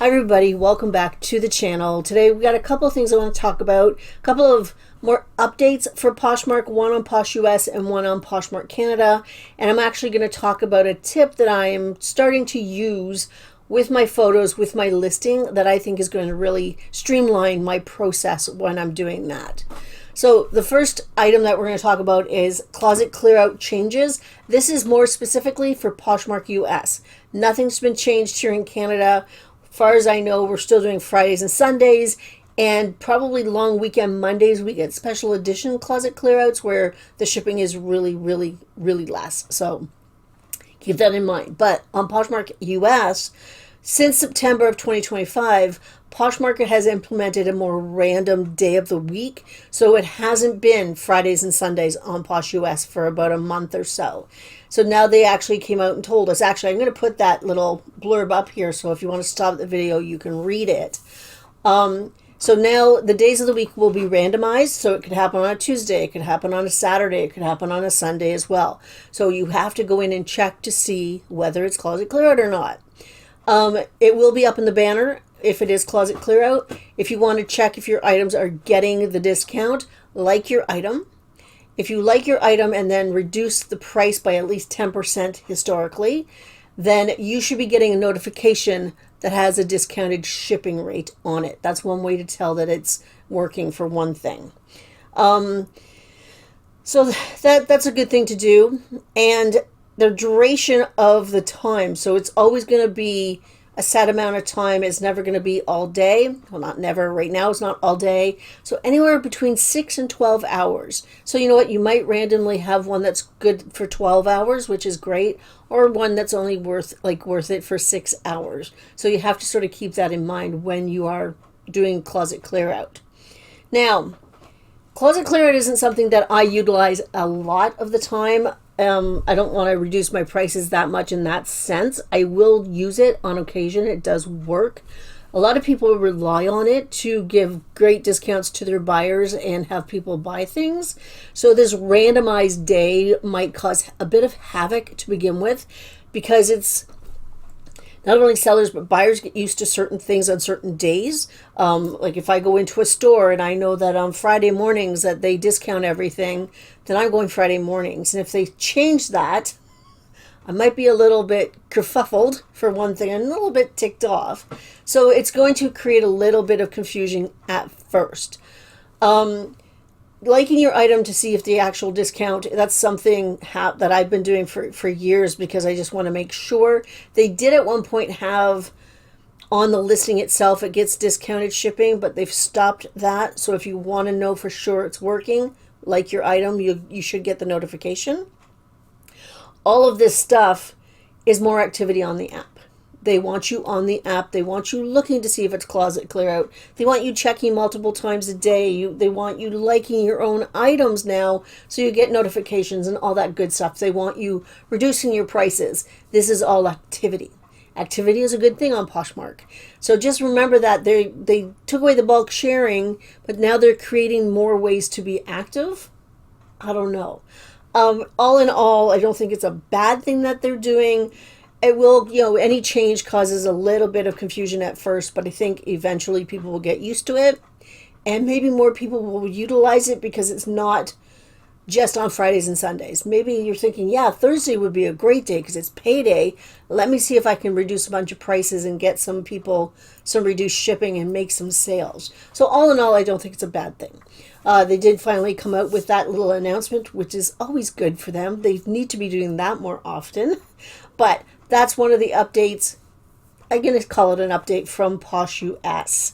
Hi everybody, welcome back to the channel. Today we got a couple of things I want to talk about, a couple of more updates for Poshmark, one on Posh US and one on Poshmark Canada, and I'm actually going to talk about a tip that I am starting to use with my photos, with my listing, that I think is going to really streamline my process when I'm doing that. So the first item that we're going to talk about is closet clear out changes. This is more specifically for Poshmark US. Nothing's been changed here in Canada. As far as I know, we're still doing Fridays and Sundays, and probably long weekend Mondays we get special edition closet clear outs where the shipping is really less. So keep that in mind. But on Poshmark US, since September of 2025, Poshmark has implemented a more random day of the week. So it hasn't been Fridays and Sundays on Posh US for about a month or so. So now they actually came out and told us, actually, I'm going to put that little blurb up here. So if you want to stop the video, you can read it. So now the days of the week will be randomized. So it could happen on a Tuesday, it could happen on a Saturday, it could happen on a Sunday as well. So you have to go in and check to see whether it's closet clear out or not. It will be up in the banner if it is closet clear out. If you want to check if your items are getting the discount, like your item. If you like your item and then reduce the price by at least 10% historically, then you should be getting a notification that has a discounted shipping rate on it. That's one way to tell that it's working, for one thing. So that's a good thing to do. And the duration of the time, so it's always going to be a set amount of time. It's never going to be all day. Well, not never. Right now it's not all day. So anywhere between 6 and 12 hours. So you know what? You might randomly have one that's good for 12 hours, which is great, or one that's only worth it for 6 hours. So you have to sort of keep that in mind when you are doing closet clear out. Now, closet clear out isn't something that I utilize a lot of the time. I don't want to reduce my prices that much in that sense. I will use it on occasion. It does work. A lot of people rely on it to give great discounts to their buyers and have people buy things. So this randomized day might cause a bit of havoc to begin with, because it's not only sellers, but buyers get used to certain things on certain days. Like if I go into a store and I know that on Friday mornings that they discount everything, then I'm going Friday mornings. And if they change that, I might be a little bit kerfuffled, for one thing, and a little bit ticked off. So it's going to create a little bit of confusion at first. Liking your item to see if the actual discount, that's something that I've been doing for years, because I just want to make sure. They did at one point have on the listing itself, it gets discounted shipping, but they've stopped that. So if you want to know for sure it's working, like your item, you should get the notification. All of this stuff is more activity on the app. They want you on the app. They want you looking to see if it's closet clear out. They want you checking multiple times a day. They want you liking your own items now, so you get notifications and all that good stuff. They want you reducing your prices. This is all activity. Activity is a good thing on Poshmark. So just remember that they took away the bulk sharing, but now they're creating more ways to be active. I don't know. All in all, I don't think it's a bad thing that they're doing. It will, any change causes a little bit of confusion at first, but I think eventually people will get used to it, and maybe more people will utilize it because it's not just on Fridays and Sundays. Maybe you're thinking, yeah, Thursday would be a great day because it's payday. Let me see if I can reduce a bunch of prices and get some people some reduced shipping and make some sales. So all in all, I don't think it's a bad thing. They did finally come out with that little announcement, which is always good for them. They need to be doing that more often. But that's one of the updates. I'm going to call it an update from Posh US.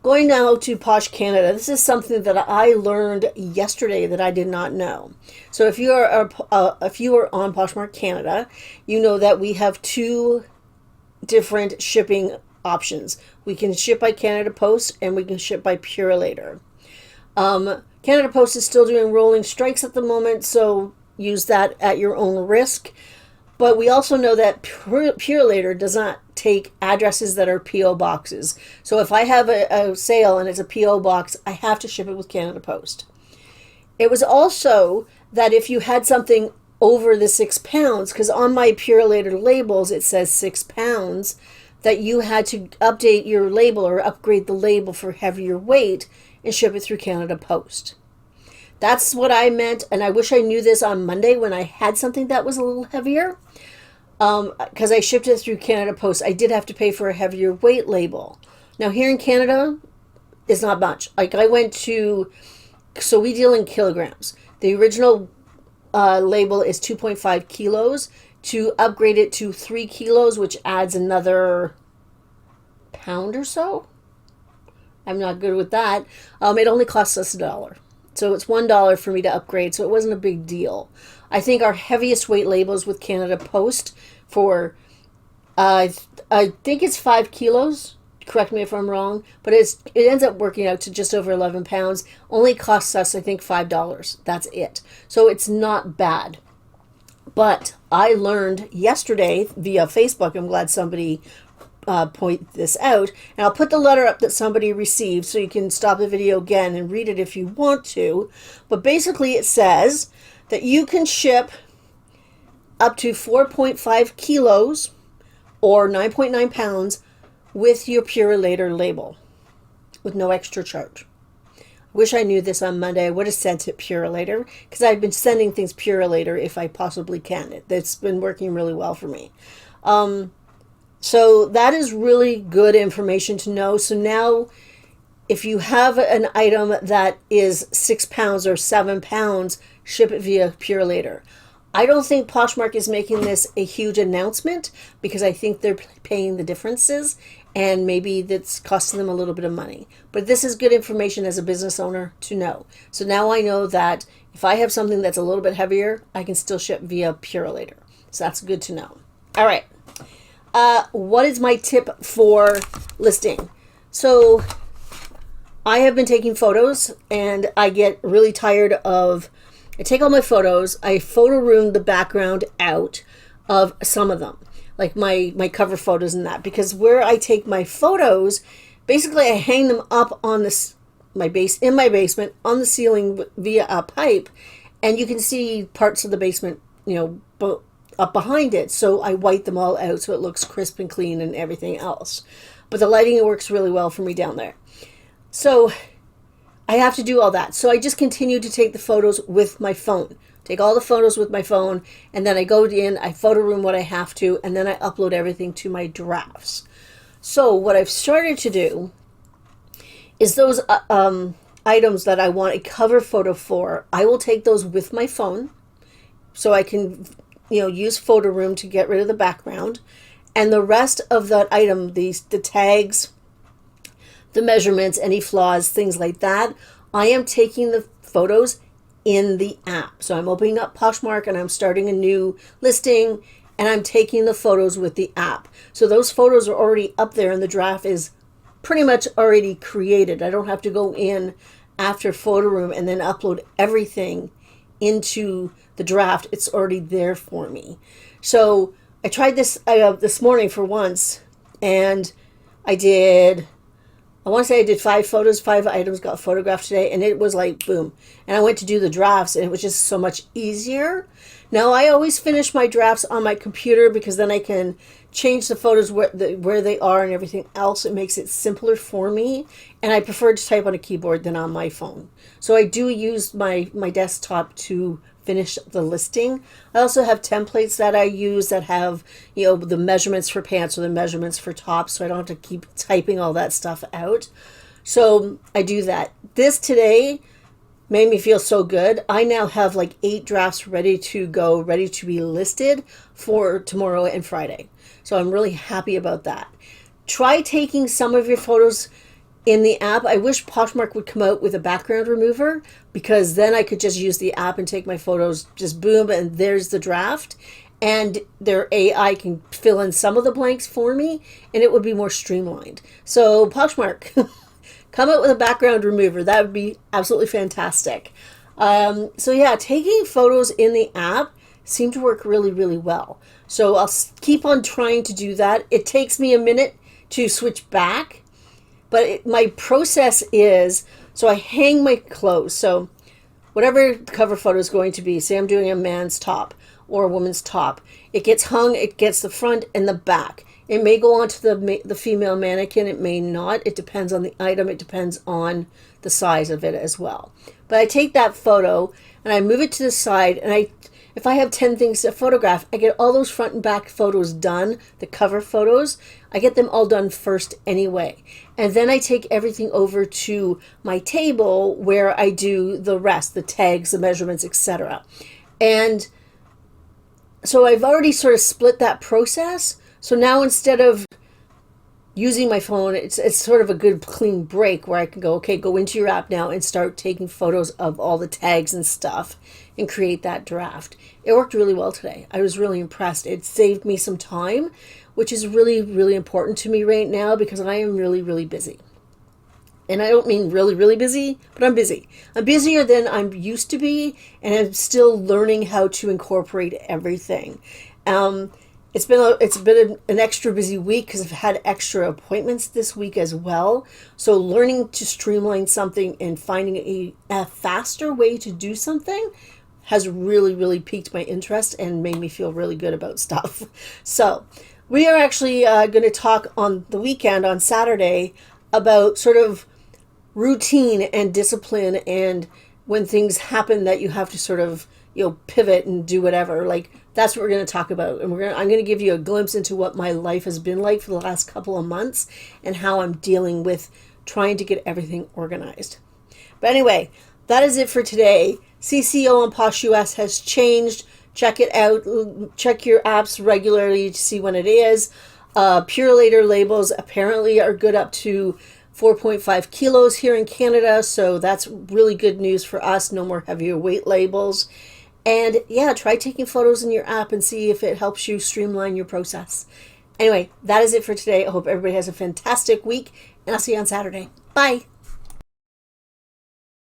Going now to Posh Canada. This is something that I learned yesterday that I did not know. So if you are on Poshmark Canada, you know that we have two different shipping options. We can ship by Canada Post and we can ship by Purelator. Canada Post is still doing rolling strikes at the moment, so use that at your own risk. But we also know that Purelator does not take addresses that are P.O. boxes. So if I have a sale and it's a P.O. box, I have to ship it with Canada Post. It was also that if you had something over the 6 pounds, because on my Purelator labels it says 6 pounds, that you had to update your label or upgrade the label for heavier weight and ship it through Canada Post. That's what I meant, and I wish I knew this on Monday when I had something that was a little heavier. Because I shipped it through Canada Post, I did have to pay for a heavier weight label. Now here in Canada, it's not much. Like I went to, so we deal in kilograms. The original label is 2.5 kilos. To upgrade it to 3 kilos, which adds another pound or so. I'm not good with that. It only costs us $1. So it's $1 for me to upgrade, so it wasn't a big deal. I think our heaviest weight labels with Canada Post for, I think it's 5 kilos. Correct me if I'm wrong, but it ends up working out to just over 11 pounds. Only costs us, I think, $5. That's it. So it's not bad. But I learned yesterday via Facebook, I'm glad somebody pointed this out, and I'll put the letter up that somebody received so you can stop the video again and read it if you want to. But basically it says that you can ship up to 4.5 kilos or 9.9 pounds with your Purelator label with no extra charge. Wish I knew this on Monday. I would have sent it Purelator because I've been sending things Purelator if I possibly can. That's been working really well for me. So that is really good information to know. So now if you have an item that is 6 pounds or 7 pounds, ship it via Purelator. I don't think Poshmark is making this a huge announcement because I think they're paying the differences and maybe that's costing them a little bit of money. But this is good information as a business owner to know. So now I know that if I have something that's a little bit heavier, I can still ship via Purelator. So that's good to know. All right. What is my tip for listing? So I have been taking photos and I get really tired of, I take all my photos, I photo room the background out of some of them, like my cover photos and that, because where I take my photos, basically I hang them up on this, in my basement on the ceiling via a pipe, and you can see parts of the basement, up behind it. So I white them all out so it looks crisp and clean and everything else. But the lighting works really well for me down there. So I have to do all that. So I just continue to take the photos with my phone. Take all the photos with my phone, and then I go in, I photo room what I have to, and then I upload everything to my drafts. So what I've started to do is those items that I want a cover photo for, I will take those with my phone so I can use photo room to get rid of the background. And the rest of that item, the tags, the measurements, any flaws, things like that, I am taking the photos in the app. So I'm opening up Poshmark and I'm starting a new listing and I'm taking the photos with the app. So those photos are already up there and the draft is pretty much already created. I don't have to go in after photo room and then upload everything into the draft. It's already there for me. So I tried this this morning for once, and I want to say I did 5 photos, 5 items got photographed today, and it was like boom. And I went to do the drafts and it was just so much easier. Now I always finish my drafts on my computer because then I can change the photos where they are and everything else. It makes it simpler for me, and I prefer to type on a keyboard than on my phone. So I do use my desktop to finish the listing. I also have templates that I use that have, the measurements for pants or the measurements for tops, so I don't have to keep typing all that stuff out. So I do that. This today made me feel so good. I now have like 8 drafts ready to go, ready to be listed for tomorrow and Friday. So I'm really happy about that. Try taking some of your photos in the app. I wish Poshmark would come out with a background remover, because then I could just use the app and take my photos, just boom, and there's the draft. And their AI can fill in some of the blanks for me, and it would be more streamlined. So Poshmark, come out with a background remover. That would be absolutely fantastic. So yeah, taking photos in the app seemed to work really, really well. So I'll keep on trying to do that. It takes me a minute to switch back, but my process is, so I hang my clothes. So whatever the cover photo is going to be, say I'm doing a man's top or a woman's top, it gets hung, it gets the front and the back. It may go onto the female mannequin. It may not. It depends on the item. It depends on the size of it as well. But I take that photo and I move it to the side, and if I have 10 things to photograph, I get all those front and back photos done, the cover photos. I get them all done first anyway. And then I take everything over to my table where I do the rest, the tags, the measurements, etc. And so I've already sort of split that process. So now instead of using my phone, it's sort of a good clean break where I can go, okay, go into your app now and start taking photos of all the tags and stuff and create that draft. It worked really well today. I was really impressed. It saved me some time, which is really, really important to me right now because I am really, really busy. And I don't mean really, really busy, but I'm busy. I'm busier than I'm used to be, and I'm still learning how to incorporate everything. It's been an extra busy week because I've had extra appointments this week as well. So learning to streamline something and finding a faster way to do something has really, really piqued my interest and made me feel really good about stuff. So we are actually going to talk on the weekend, on Saturday, about sort of routine and discipline, and when things happen that you have to sort of, pivot and do whatever. Like, that's what we're going to talk about. And I'm going to give you a glimpse into what my life has been like for the last couple of months and how I'm dealing with trying to get everything organized. But anyway, that is it for today. CCO on Posh US has changed. Check it out. Check your apps regularly to see when it is. Purelator labels apparently are good up to 4.5 kilos here in Canada. So that's really good news for us. No more heavier weight labels. And yeah, try taking photos in your app and see if it helps you streamline your process. Anyway, that is it for today. I hope everybody has a fantastic week, and I'll see you on Saturday. Bye.